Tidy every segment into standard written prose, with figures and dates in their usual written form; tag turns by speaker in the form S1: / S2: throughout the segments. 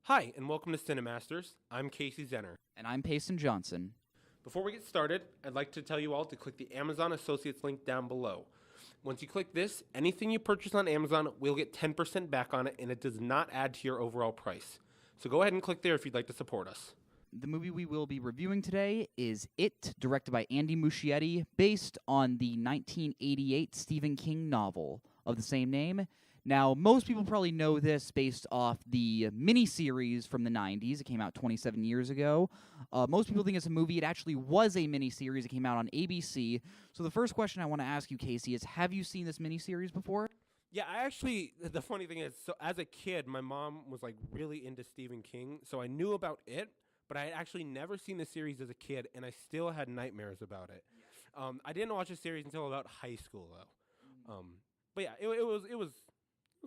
S1: Hi, and welcome to Cinemasters. I'm Casey Zenner.
S2: And I'm Payson Johnson.
S1: Before we get started, I'd like to tell you all to click the Amazon Associates link down below. Once you click this, anything you purchase on Amazon will get 10% back on it, and it does not add to your overall price. So go ahead and click there if you'd like to support us.
S2: The movie we will be reviewing today is It, directed by Andy Muschietti, based on the 1988 Stephen King novel of the same name. Now, most people probably know this based off the miniseries from the 90s. It came out 27 years ago. Most people think it's a movie. It actually was a miniseries. It came out on ABC. So the first question I want to ask you, Casey, is have you seen this miniseries before?
S1: Yeah, the funny thing is, so as a kid, my mom was like really into Stephen King, so I knew about it, but I had actually never seen the series as a kid, and I still had nightmares about it. I didn't watch the series until about high school, though. But yeah, it was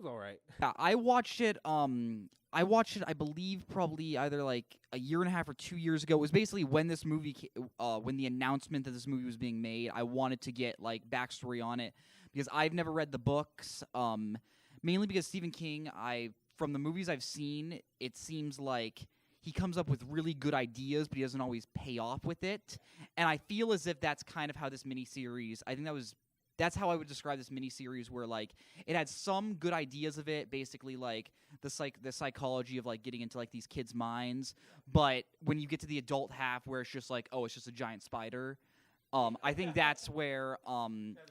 S1: all right.
S2: Yeah, I watched it, I believe, probably either like a year and a half or 2 years ago. It was basically when this movie, when the announcement that this movie was being made, I wanted to get like backstory on it because I've never read the books, mainly because Stephen King, from the movies I've seen, it seems like he comes up with really good ideas, but he doesn't always pay off with it. And I feel as if that's kind of how this miniseries, that's how I would describe this miniseries, where like it had some good ideas of it, basically like the psychology of like getting into like these kids' minds. But when you get to the adult half, where it's just like, oh, it's just a giant spider, I think that's where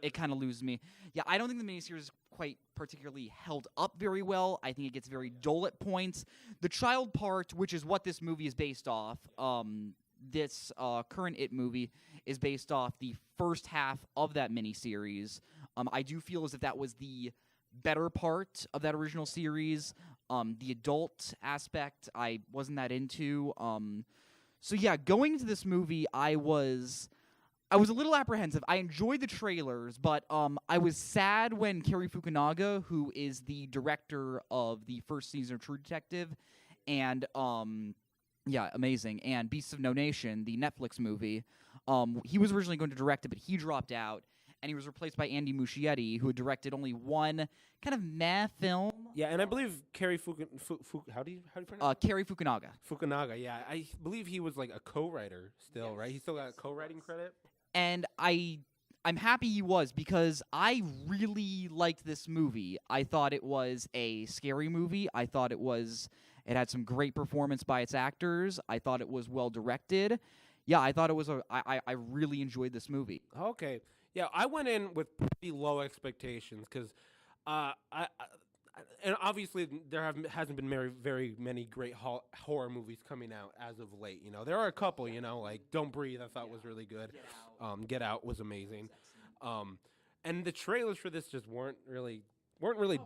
S2: it kind of loses me. Yeah, I don't think the miniseries is quite particularly held up very well. I think it gets very dull at points. The child part, which is what this movie is based off, this current It movie is based off the first half of that miniseries. I do feel as if that was the better part of that original series. The adult aspect I wasn't that into. So yeah, going into this movie, I was a little apprehensive. I enjoyed the trailers, but I was sad when Cary Fukunaga, who is the director of the first season of True Detective, and yeah, amazing, and Beasts of No Nation, the Netflix movie, he was originally going to direct it, but he dropped out, and he was replaced by Andy Muschietti, who had directed only one kind of meh film.
S1: Yeah, and I believe Cary how do you pronounce it?
S2: Cary Fukunaga.
S1: Fukunaga, yeah. I believe he was like a co-writer still, right? He still got a co-writing credit?
S2: And I'm happy he was, because I really liked this movie. I thought it was a scary movie. I thought it had some great performance by its actors. I thought it was well directed. Yeah, I thought it was I really enjoyed this movie.
S1: Okay. Yeah, I went in with pretty low expectations because and obviously there hasn't been very many great horror movies coming out as of late. You know, there are a couple. You know, like Don't Breathe, I thought was really good. Get Out was amazing. And the trailers for this just weren't really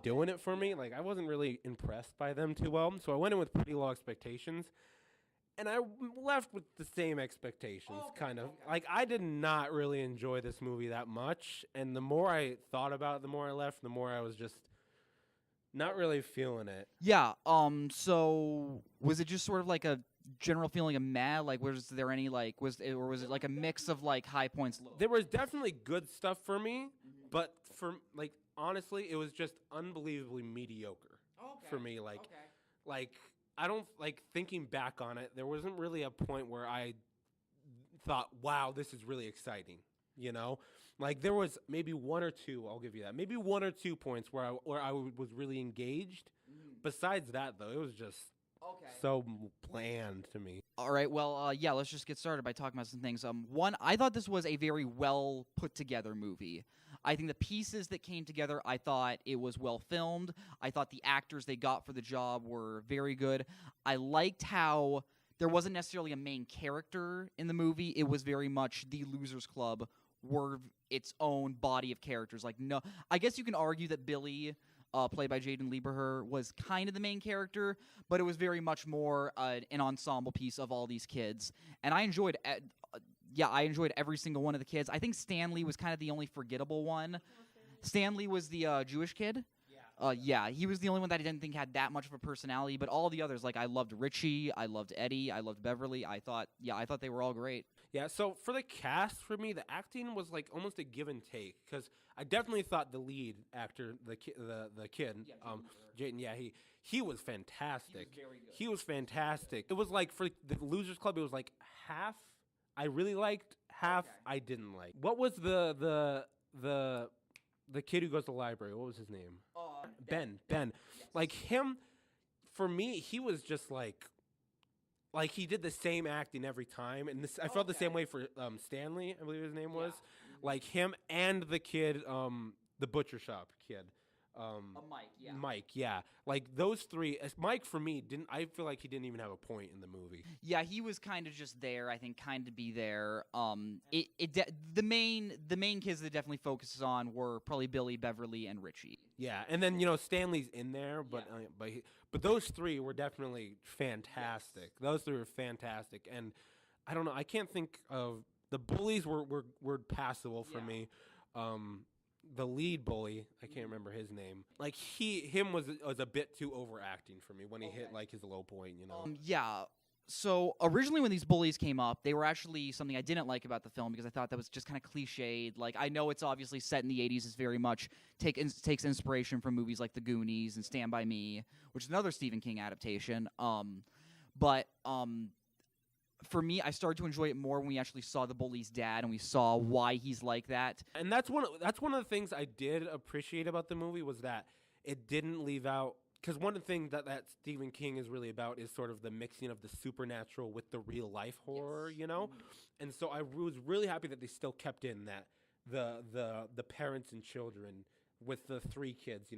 S1: doing it for me. Like, I wasn't really impressed by them too well. So I went in with pretty low expectations, and I left with the same expectations, kind of. Like, I did not really enjoy this movie that much, and the more I thought about it, the more I left, the more I was just not really feeling it.
S2: Yeah, so was it just sort of like a general feeling of meh? Like, was there any, like, was it like a mix of, like, high points, low?
S1: There was definitely good stuff for me, but for, like, honestly, it was just unbelievably mediocre for me. Like, I don't, like, thinking back on it, there wasn't really a point where I thought, wow, this is really exciting, you know? Like, there was maybe one or two, I'll give you that, maybe one or 2 points where I was really engaged. Besides that, though, it was just so bland to me.
S2: All right, well, yeah, let's just get started by talking about some things. One, I thought this was a very well put together movie. I think the pieces that came together, I thought it was well filmed. I thought the actors they got for the job were very good. I liked how there wasn't necessarily a main character in the movie. It was very much the Losers Club were its own body of characters. Like, no, I guess you can argue that Billy, played by Jaden Lieberher, was kind of the main character, but it was very much more an ensemble piece of all these kids. And I enjoyed every single one of the kids. I think Stanley was kind of the only forgettable one. Stanley was the Jewish kid. Yeah, he was the only one that I didn't think had that much of a personality, but all the others, like I loved Richie, I loved Eddie, I loved Beverly. I thought they were all great.
S1: Yeah, so for the cast, for me, the acting was like almost a give and take because I definitely thought the lead actor, the kid, Jayden, yeah, he was fantastic. He was fantastic. It was like for the Losers Club, it was like half I really liked, half I didn't like. What was the kid who goes to the library? What was his name? Ben. Ben.
S2: Yes.
S1: Like him, for me, he was just like he did the same acting every time, and I felt the same way for Stanley, I believe his name was, like him and the kid, the butcher shop kid,
S2: Mike, yeah.
S1: Mike, yeah, like those three. Mike for me didn't. I feel like he didn't even have a point in the movie.
S2: Yeah, he was kind of just there. I think kind of be there. The main kids that definitely focuses on were probably Billy, Beverly, and Richie.
S1: Yeah, and then Stanley's in there, but but those three were definitely fantastic. Yes. Those three were fantastic, and I don't know. I can't think of the bullies were passable for me. The lead bully, I can't remember his name. Like him was a bit too overacting for me when he hit like his low point.
S2: Yeah. So originally when these bullies came up, they were actually something I didn't like about the film because I thought that was just kind of cliched. Like I know it's obviously set in the 80s, it's very much takes inspiration from movies like The Goonies and Stand By Me, which is another Stephen King adaptation. But for me, I started to enjoy it more when we actually saw the bully's dad and we saw why he's like that.
S1: And that's one of the things I did appreciate about the movie was that it didn't leave out. Because one of the things that Stephen King is really about is sort of the mixing of the supernatural with the real life horror, And so I was really happy that they still kept in that the parents and children with the three kids,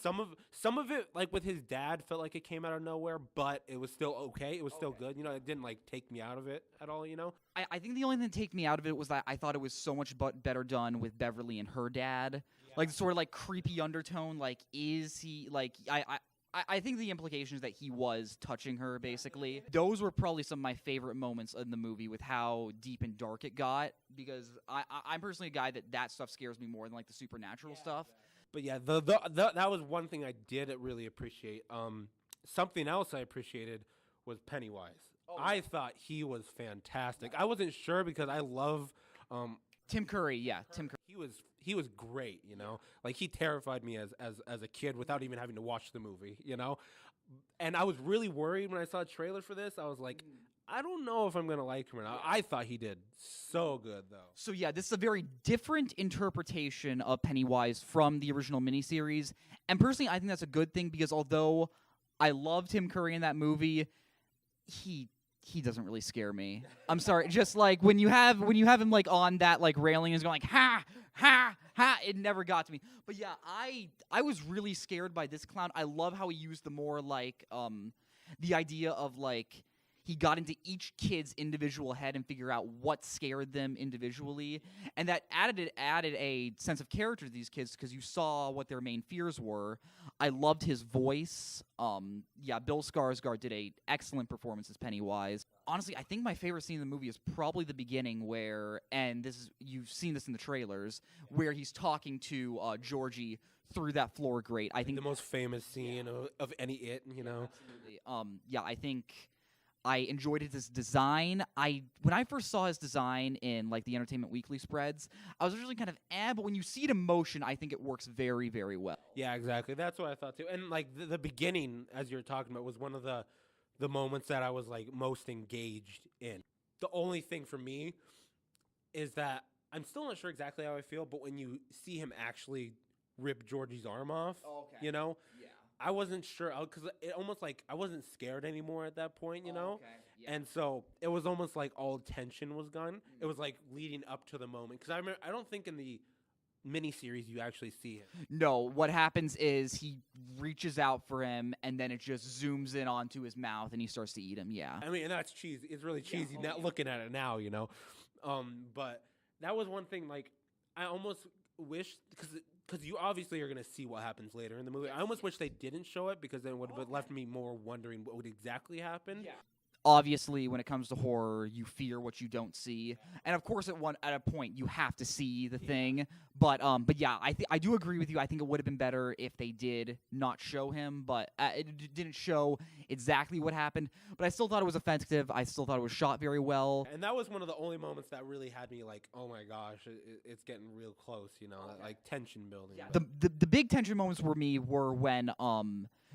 S1: Some of it, like with his dad, felt like it came out of nowhere, but it was still okay. It was still good, It didn't like take me out of it at all,
S2: I think the only thing that take me out of it was that I thought it was so much better done with Beverly and her dad. Yeah. Like sort of like creepy undertone. Like is he like I think the implication is that he was touching her, basically. Those were probably some of my favorite moments in the movie with how deep and dark it got, because I'm personally a guy that stuff scares me more than, like, the supernatural stuff.
S1: But, yeah, that was one thing I did really appreciate. Something else I appreciated was Pennywise. Oh. I thought he was fantastic. I wasn't sure because I love
S2: Tim Curry, yeah. Tim Curry.
S1: He was great, Like he terrified me as a kid without even having to watch the movie, And I was really worried when I saw a trailer for this. I was like, I don't know if I'm going to like him or not. I thought he did so good, though.
S2: So, yeah, this is a very different interpretation of Pennywise from the original miniseries. And personally, I think that's a good thing because although I loved Tim Curry in that movie, he doesn't really scare me. I'm sorry. Just like when you have him like on that like railing and he's going like ha ha ha, it never got to me. But yeah, I was really scared by this clown. I love how he used the more like the idea of like he got into each kid's individual head and figure out what scared them individually, and that added a sense of character to these kids because you saw what their main fears were. I loved his voice. Bill Skarsgård did a excellent performance as Pennywise. Honestly, I think my favorite scene in the movie is probably the beginning where, and you've seen this in the trailers, where he's talking to Georgie through that floor grate. I think
S1: the most famous scene of any It,
S2: Absolutely. I think I enjoyed his design. When I first saw his design in like the Entertainment Weekly spreads, I was originally kind of but when you see it in motion, I think it works very, very well.
S1: Yeah, exactly. That's what I thought too. And like the beginning, as you were talking about, was one of the moments that I was like most engaged in. The only thing for me is that I'm still not sure exactly how I feel, but when you see him actually rip Georgie's arm off,
S2: Yeah.
S1: I wasn't sure because it almost like I wasn't scared anymore at that point,
S2: Okay. Yeah.
S1: And so it was almost like all tension was gone. Mm-hmm. It was like leading up to the moment because I don't think in the miniseries you actually see him.
S2: No, what happens is he reaches out for him and then it just zooms in onto his mouth and he starts to eat him. Yeah.
S1: I mean, and that's cheesy. It's really cheesy looking at it now, But that was one thing. Like I almost wish because you obviously are going to see what happens later in the movie. I almost wish they didn't show it because then it would have left me more wondering what would exactly happen.
S2: Yeah. obviously, when it comes to horror, you fear what you don't see, and of course, at a point, you have to see the thing. But yeah, I do agree with you. I think it would have been better if they did not show him, but didn't show exactly what happened. But I still thought it was effective. I still thought it was shot very well.
S1: And that was one of the only moments that really had me like, oh my gosh, it's getting real close, you know, like tension building.
S2: Yeah, the big tension moments for me were when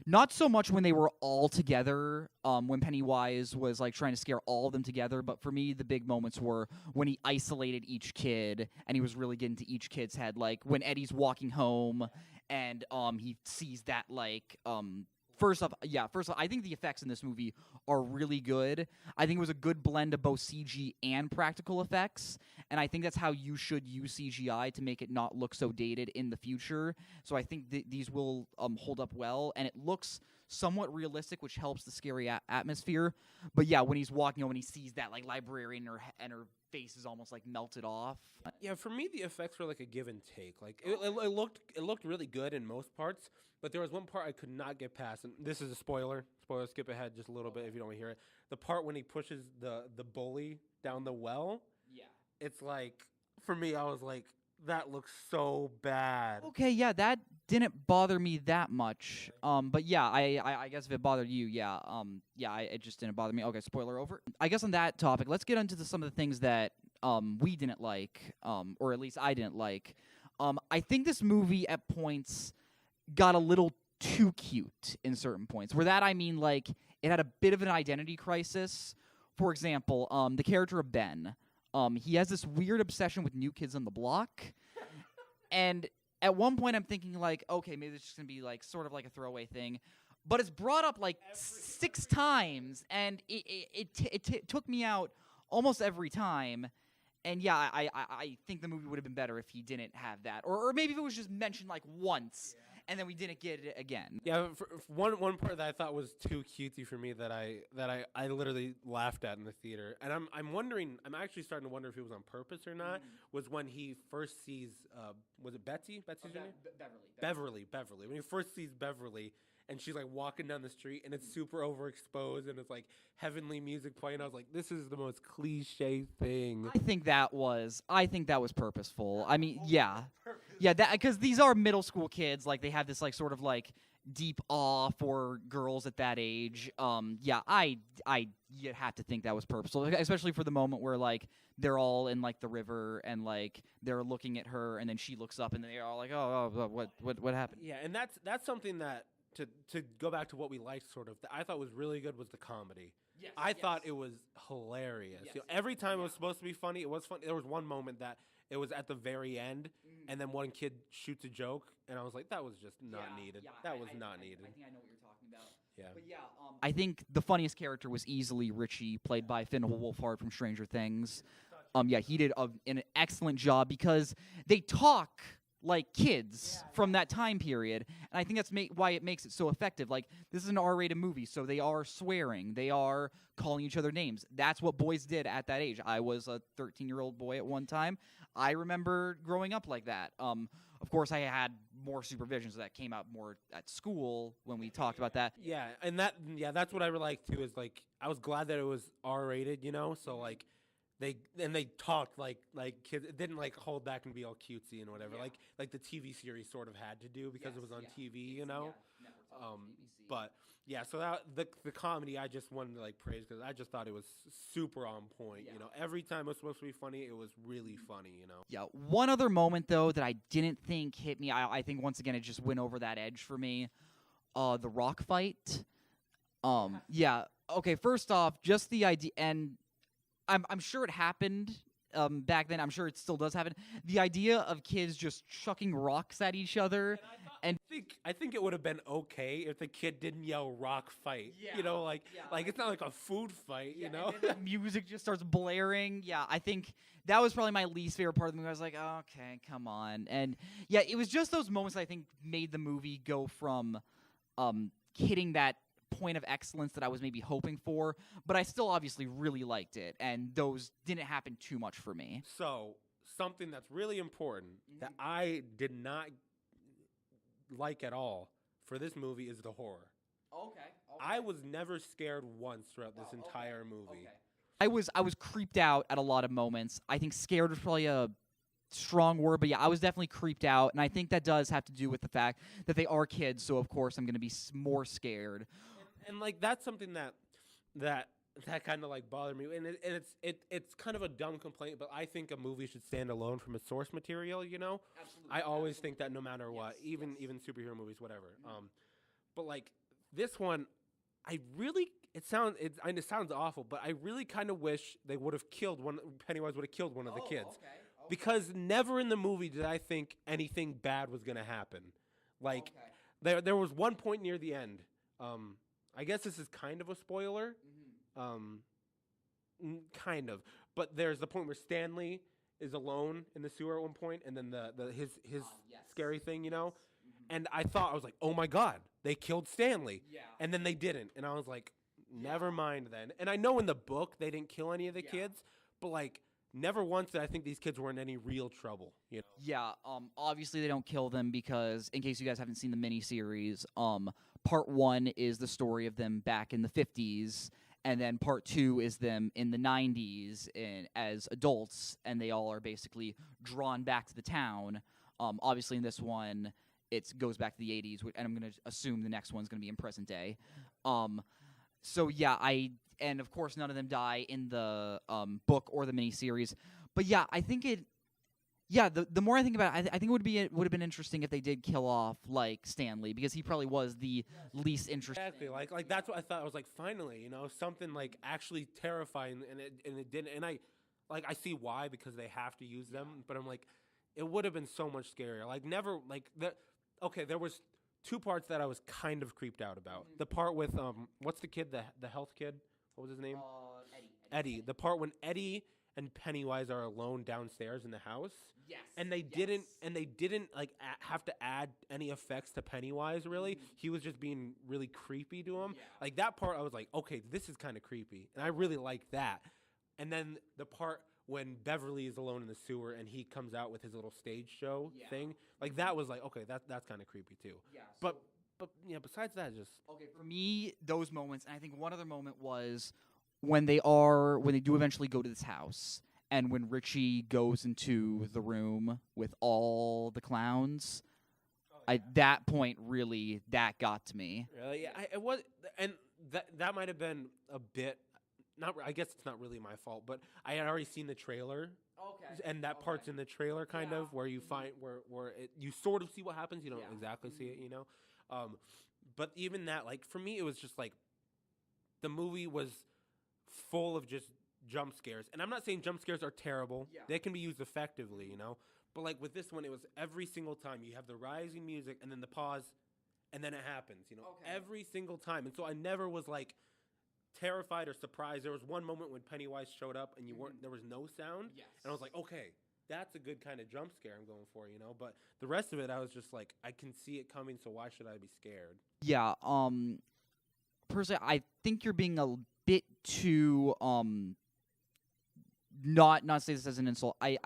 S2: not so much when they were all together, when Pennywise was like trying to scare all of them together, but for me the big moments were when he isolated each kid and he was really getting to each kid's head, like when Eddie's walking home and he sees that like First off, I think the effects in this movie are really good. I think it was a good blend of both CG and practical effects, and I think that's how you should use CGI to make it not look so dated in the future. So I think these will hold up well, and it looks somewhat realistic, which helps the scary atmosphere. But yeah, when he's walking, when he sees that like librarian and her face is almost like melted off.
S1: Yeah, for me the effects were like a give and take. Like it looked really good in most parts, but there was one part I could not get past, and this is a spoiler. Spoiler, skip ahead just a little bit if you don't want to hear it. The part when he pushes the bully down the well.
S2: Yeah.
S1: It's like, for me, I was like, that looks so bad.
S2: Okay, yeah, that didn't bother me that much. But yeah, I guess if it bothered you, yeah, it just didn't bother me. Okay, spoiler over. I guess on that topic, let's get into some of the things that we didn't like, or at least I didn't like. I think this movie at points got a little too cute in certain points. Where that I mean, like, it had a bit of an identity crisis. For example, the character of Ben. He has this weird obsession with New Kids on the Block. And at one point I'm thinking, like, okay, maybe it's just going to be, like, sort of like a throwaway thing. But it's brought up, like, 6 times, and it took me out almost every time. And, yeah, I think the movie would have been better if he didn't have that. Or maybe if it was just mentioned, like, once. Yeah. And then we didn't get it again.
S1: Yeah, for one part that I thought was too cutesy for me that I literally laughed at in the theater, and I'm actually starting to wonder if it was on purpose or not. Was when he first sees was it Betsy? Betsy's name? Beverly. When he first sees Beverly, and she's like walking down the street, and it's super overexposed, and it's like heavenly music playing. I was like, this is the most cliche thing.
S2: I think that was purposeful. I mean, yeah, that because these are middle school kids. Like they have this like sort of like deep awe for girls at that age. Yeah, you'd have to think that was purposeful, especially for the moment where like they're all in like the river and like they're looking at her, and then she looks up, and they're all like, oh, what happened?
S1: Yeah, and that's something that. To go back to what we liked, sort of, that I thought was really good was the comedy.
S2: Yes,
S1: I thought it was hilarious.
S2: Yes.
S1: You know, every time it was supposed to be funny, it was funny. There was one moment that it was at the very end, and then one kid shoots a joke, and I was like, that was just not needed. That was not needed.
S2: I think I know what you're talking about.
S1: Yeah.
S2: But yeah, I think the funniest character was easily Richie, played by Finn Wolfhard from Stranger Things. Yeah, he did an excellent job because they talk like kids from that time period, and I think that's why it makes it so effective. Like, this is an R-rated movie, so they are swearing, they are calling each other names. That's what boys did at that age. I was a 13-year-old boy at one time. I remember growing up like that. Of course, I had more supervision, so that came out more at school when we talked about that.
S1: Yeah, and that's what I liked too. Is like I was glad that it was R-rated, you know. So like. They talked like kids. It didn't like hold back and be all cutesy and whatever. Yeah. Like the TV series sort of had to do because it was on TV, you know. But yeah, so that the comedy I just wanted to like praise because I just thought it was super on point. Yeah. You know, every time it was supposed to be funny, it was really funny. You know.
S2: Yeah. One other moment though that I didn't think hit me. I think once again it just went over that edge for me. The rock fight. Yeah. Okay. First off, just the idea and. I'm sure it happened back then. I'm sure it still does happen. The idea of kids just chucking rocks at each other, and
S1: I think it would have been okay if the kid didn't yell "rock fight." Yeah. You know, like it's not like a food fight. You know,
S2: and then the music just starts blaring. Yeah, I think that was probably my least favorite part of the movie. I was like, oh, okay, come on, and yeah, it was just those moments that I think made the movie go from hitting that point of excellence that I was maybe hoping for, but I still obviously really liked it, and those didn't happen too much for me.
S1: So, something that's really important that I did not like at all for this movie is the horror.
S2: Okay.
S1: I was never scared once throughout this entire movie.
S2: I was creeped out at a lot of moments. I think scared was probably a strong word, but yeah, I was definitely creeped out, and I think that does have to do with the fact that they are kids. So of course I'm going to be more scared.
S1: And like that's something that kind of like bothered me, and it's kind of a dumb complaint, but I think a movie should stand alone from its source material. You know,
S2: Absolutely.
S1: I always think that no matter what, even superhero movies, whatever. But like this one, it sounds awful, but I really kind of wish they would have killed Pennywise would have killed one of the kids. Because never in the movie did I think anything bad was gonna happen. Like there was one point near the end. I guess this is kind of a spoiler. Kind of. But there's the point where Stanley is alone in the sewer at one point, and then his scary thing, you know. And I was like, oh my god, they killed Stanley.
S2: Yeah.
S1: And then they didn't, and I was like, never mind then. And I know in the book they didn't kill any of the kids, but like. Never once did I think these kids were in any real trouble, you know?
S2: Yeah, obviously they don't kill them because, in case you guys haven't seen the miniseries, part 1 is the story of them back in the 50s, and then part 2 is them in the 90s as adults, and they all are basically drawn back to the town. Obviously in this one, it goes back to the 80s, and I'm going to assume the next one's going to be in present day. So yeah, and of course none of them die in the book or the miniseries. But yeah, I think the more I think about it, I think it would have been interesting if they did kill off like Stanley, because he probably was the least interesting.
S1: Exactly, like that's what I thought. I was like, finally, you know, something like actually terrifying, and it didn't. And I see why, because they have to use them. But I'm like, it would have been so much scarier. Like never like that. Okay, there was 2 parts that I was kind of creeped out about. The part with what's the kid, the health kid? What was his name? Eddie. The part when Eddie and Pennywise are alone downstairs in the house.
S2: Yes.
S1: And they didn't like have to add any effects to Pennywise really. He was just being really creepy to him.
S2: Yeah.
S1: Like that part I was like, okay, this is kind of creepy. And I really liked that. And then the part when Beverly is alone in the sewer and he comes out with his little stage show thing, like that was like, okay, that's kind of creepy too.
S2: Yeah.
S1: But yeah, besides that, just
S2: okay, for me, those moments, and I think one other moment was when they do eventually go to this house, and when Richie goes into the room with all the clowns. At that point, really, that got to me.
S1: Really, yeah, it was, and that might have been a bit. Not, I guess it's not really my fault, but I had already seen the trailer.
S2: Okay.
S1: And that part's in the trailer, kind of, where you find you sort of see what happens. You don't exactly see it, you know. But even that, like for me, it was just like the movie was full of just jump scares, and I'm not saying jump scares are terrible.
S2: Yeah.
S1: They can be used effectively, you know. But like with this one, it was every single time you have the rising music and then the pause, and then it happens, you know, every single time. And so I never was like terrified or surprised. There was one moment when Pennywise showed up and there was no sound, and I was like, okay, that's a good kind of jump scare I'm going for, you know. But the rest of it, I was just like, I can see it coming, so why should I be scared?
S2: Yeah. Personally, I think you're being a bit too not say this as an insult. I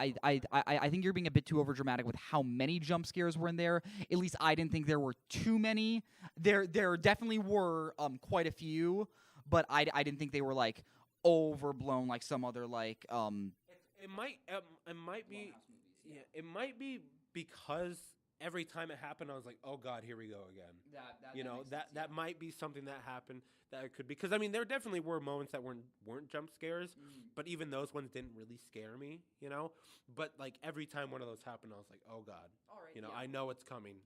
S2: think you're being a bit too overdramatic with how many jump scares were in there. At least I didn't think there were too many. There definitely were quite a few, but I didn't think they were like overblown like some other like
S1: It might be it might be because every time it happened I was like, oh god, here we go again. That might be something that happened that it could be, because I mean there definitely were moments that weren't jump scares, but even those ones didn't really scare me, you know. But like every time one of those happened, I was like, oh god, you know, I know it's coming.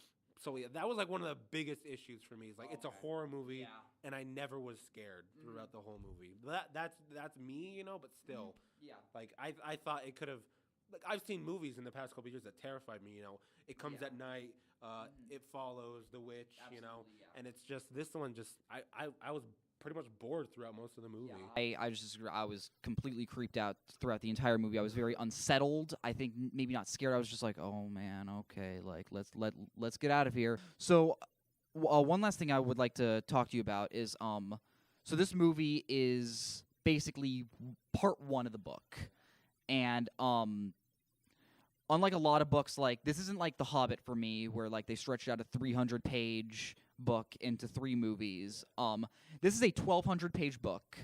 S1: So yeah, that was like one of the biggest issues for me. Is like it's a horror movie, and I never was scared throughout the whole movie. That's me, you know. But still, like I thought it could have. Like I've seen movies in the past couple of years that terrified me. You know, It Comes at Night, It Follows, The Witch.
S2: Absolutely,
S1: you know, and it's just this one. Just I was pretty much bored throughout most of the movie.
S2: I was completely creeped out throughout the entire movie. I was very unsettled. I think maybe not scared. I was just like, oh man, okay, like let's get out of here. So one last thing I would like to talk to you about is so this movie is basically part 1 of the book, and unlike a lot of books, like this isn't like The Hobbit for me, where like they stretched out a 300-page book into 3 movies. This is a 1,200-page book,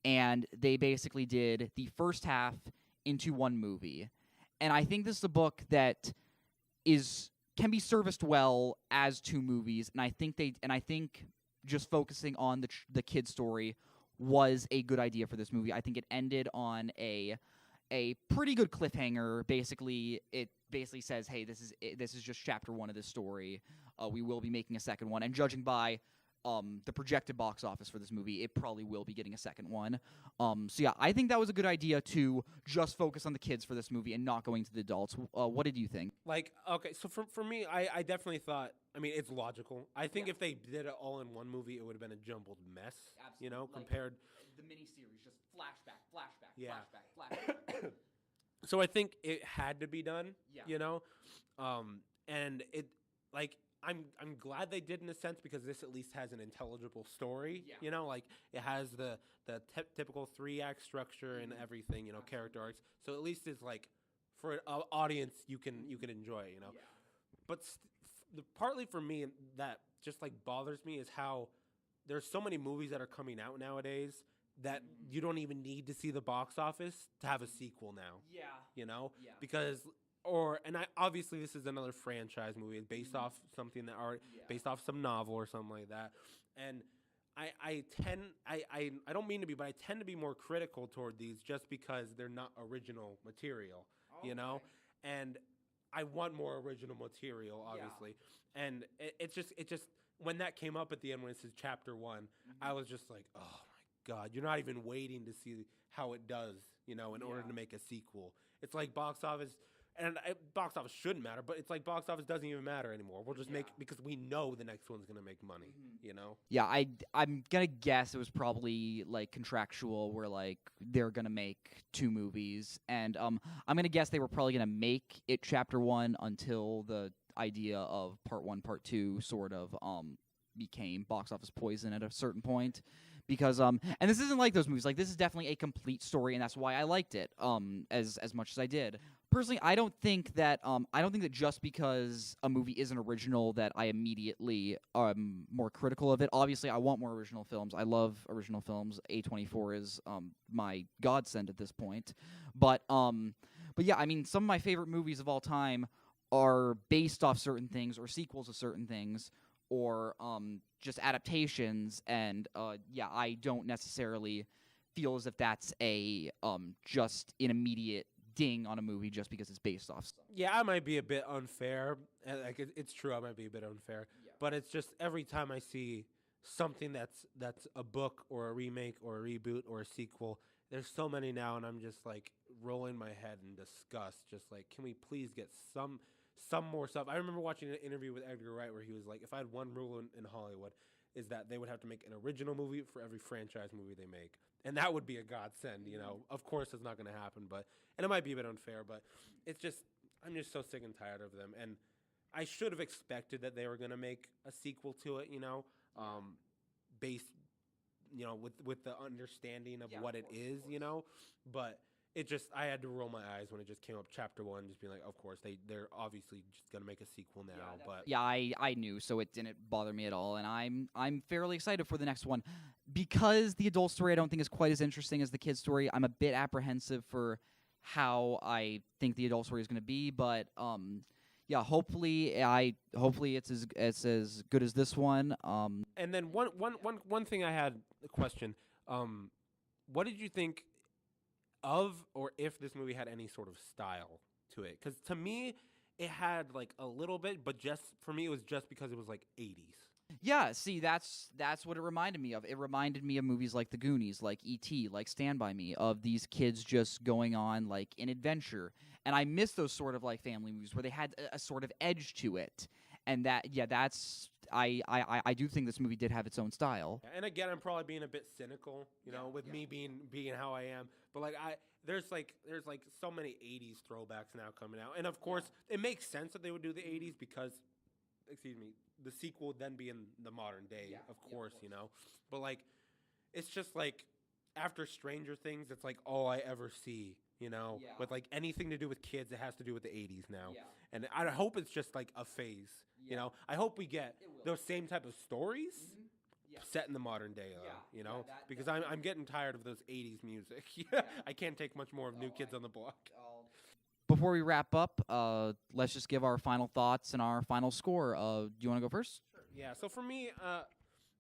S2: and they basically did the first half into 1 movie. And I think this is a book that can be serviced well as 2 movies, and I think just focusing on the kid story was a good idea for this movie. I think it ended on a pretty good cliffhanger. Basically, it basically says, "Hey, this is just chapter 1 of this story. We will be making a second one." And judging by the projected box office for this movie, it probably will be getting a second one. So yeah, I think that was a good idea to just focus on the kids for this movie and not going to the adults. What did you think?
S1: Like, okay, so for me, I definitely thought, I mean, it's logical. I think if they did it all in one movie, it would have been a jumbled mess, you know, compared.
S2: The miniseries, just flashback,
S1: Yeah.
S2: flashback.
S1: So I think it had to be done,
S2: Yeah.
S1: you know, and it, like, I'm glad they did in a sense, because this at least has an intelligible story,
S2: Yeah.
S1: you know, like it has the typical 3-act structure and everything, you know, character arcs. So at least it's like for an audience you can enjoy, you know.
S2: Yeah.
S1: But partly for me that just like bothers me is how there's so many movies that are coming out nowadays that you don't even need to see the box office to have a sequel now,
S2: Yeah.
S1: you know,
S2: Yeah.
S1: because obviously this is another franchise movie. It's based off something that based off some novel or something like that. And I don't mean to be, but I tend to be more critical toward these just because they're not original material, you know? And I want more original material, obviously. Yeah. And it just when that came up at the end when it says chapter 1, I was just like, oh my God, you're not even waiting to see how it does, you know, in order to make a sequel. It's like box office. And box office shouldn't matter, but it's like box office doesn't even matter anymore. We'll just make, because we know the next one's gonna make money, you know?
S2: Yeah, I'm gonna guess it was probably like contractual, where like they're gonna make 2 movies, and I'm gonna guess they were probably gonna make it chapter 1 until the idea of part 1, part 2 sort of became box office poison at a certain point. Because and this isn't like those movies. Like, this is definitely a complete story, and that's why I liked it as much as I did. Personally, I don't think that just because a movie isn't original that I immediately more critical of it. Obviously, I want more original films. I love original films. A24 is my godsend at this point. But yeah, I mean, some of my favorite movies of all time are based off certain things or sequels of certain things, or just adaptations, and yeah, I don't necessarily feel as if that's a just an immediate ding on a movie just because it's based off something.
S1: Yeah, I might be a bit unfair. Like, it's true, I might be a bit unfair. Yeah. But it's just every time I see something that's a book or a remake or a reboot or a sequel, there's so many now, and I'm just like rolling my head in disgust. Just like, can we please get some more stuff? I remember watching an interview with Edgar Wright where he was like, if I had one rule in Hollywood, is that they would have to make an original movie for every franchise movie they make. And that would be a godsend, you know. Of course it's not going to happen, and it might be a bit unfair, but it's just, I'm just so sick and tired of them. And I should have expected that they were going to make a sequel to it, you know, based, you know, with the understanding of what it is, you know. But it just, I had to roll my eyes when it just came up chapter 1, just being like, of course they're obviously just gonna make a sequel now. But
S2: yeah, I knew, so it didn't bother me at all, and I'm fairly excited for the next one, because the adult story I don't think is quite as interesting as the kid story. I'm a bit apprehensive for how I think the adult story is gonna be, but yeah, hopefully it's as good as this one.
S1: And then one thing I had a question. What did you think of, or if this movie had any sort of style to it? Because to me, it had like a little bit, but just for me, it was just because it was like 80s.
S2: Yeah, see, that's what it reminded me of. It reminded me of movies like The Goonies, like E.T., like Stand By Me, of these kids just going on like an adventure. And I miss those sort of like family movies where they had a sort of edge to it. And I do think this movie did have its own style.
S1: And again, I'm probably being a bit cynical, you know, with me being how I am. But like there's like so many 80s throwbacks now coming out. And of course, it makes sense that they would do the 80s because, the sequel would then be in the modern day, of course, you know. But like, it's just like, after Stranger Things, it's like all I ever see, you know. With like anything to do with kids, it has to do with the 80s now. And I hope it's just like a phase,
S2: Yeah.
S1: You know, I hope we get those same type of stories
S2: Yes.
S1: set in the modern day, though.
S2: Yeah.
S1: You know,
S2: Yeah,
S1: because
S2: that-
S1: I'm getting tired of those '80s music. I can't take much more of New Kids on the Block.
S2: Before we wrap up, let's just give our final thoughts and our final score. Do you want to go first?
S1: Yeah. So for me,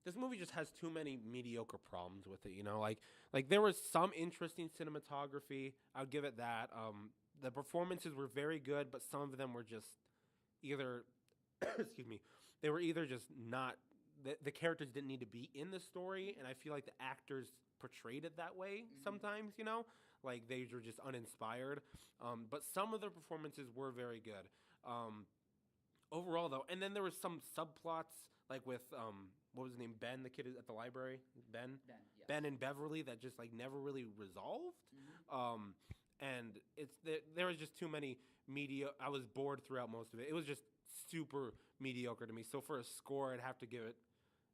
S1: this movie just has too many mediocre problems with it. You know, like there was some interesting cinematography. I'll give it that. The performances were very good, but some of them were just either, excuse me, they were either just not. The characters didn't need to be in the story, and I feel like the actors portrayed it that way sometimes. You know, like they were just uninspired. But some of the performances were very good. Overall, though, and then there was some subplots like with what was his name, Ben, the kid at the library, Ben,
S2: Yes.
S1: Ben and Beverly, that just like never really resolved. And there was just too many media. I was bored throughout most of it. It was just super mediocre to me. So for a score, I'd have to give it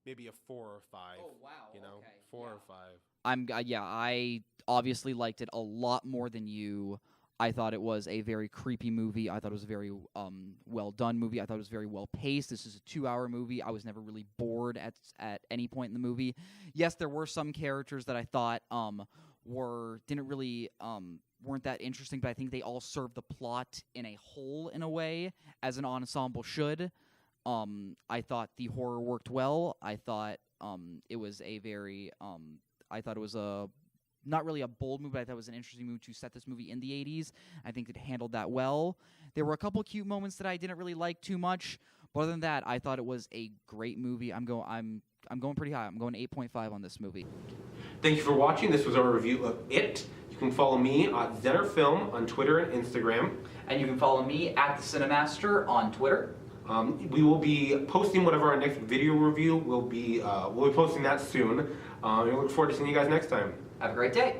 S1: maybe a 4 or 5.
S2: Oh wow!
S1: You know,
S2: Okay.
S1: 4
S2: Yeah.
S1: or 5.
S2: I obviously liked it a lot more than you. I thought it was a very creepy movie. I thought it was a very well done movie. I thought it was very well paced. This is a 2-hour movie. I was never really bored at any point in the movie. Yes, there were some characters that I thought didn't really weren't that interesting, but I think they all served the plot in a whole in a way, as an ensemble should. I thought the horror worked well. I thought it was a very I thought it was a not really a bold move, but I thought it was an interesting move to set this movie in the 80s. I think it handled that well. There were a couple cute moments that I didn't really like too much, but other than that, I thought it was a great movie. I'm going pretty high. I'm going 8.5 on this movie.
S1: Thank you for watching. This was our review of It. You can follow me at Zennerfilm on Twitter and Instagram.
S2: And you can follow me at the Cinemaster on Twitter.
S1: We will be posting whatever our next video review will be. We'll be posting that soon. We look forward to seeing you guys next time.
S2: Have a great day.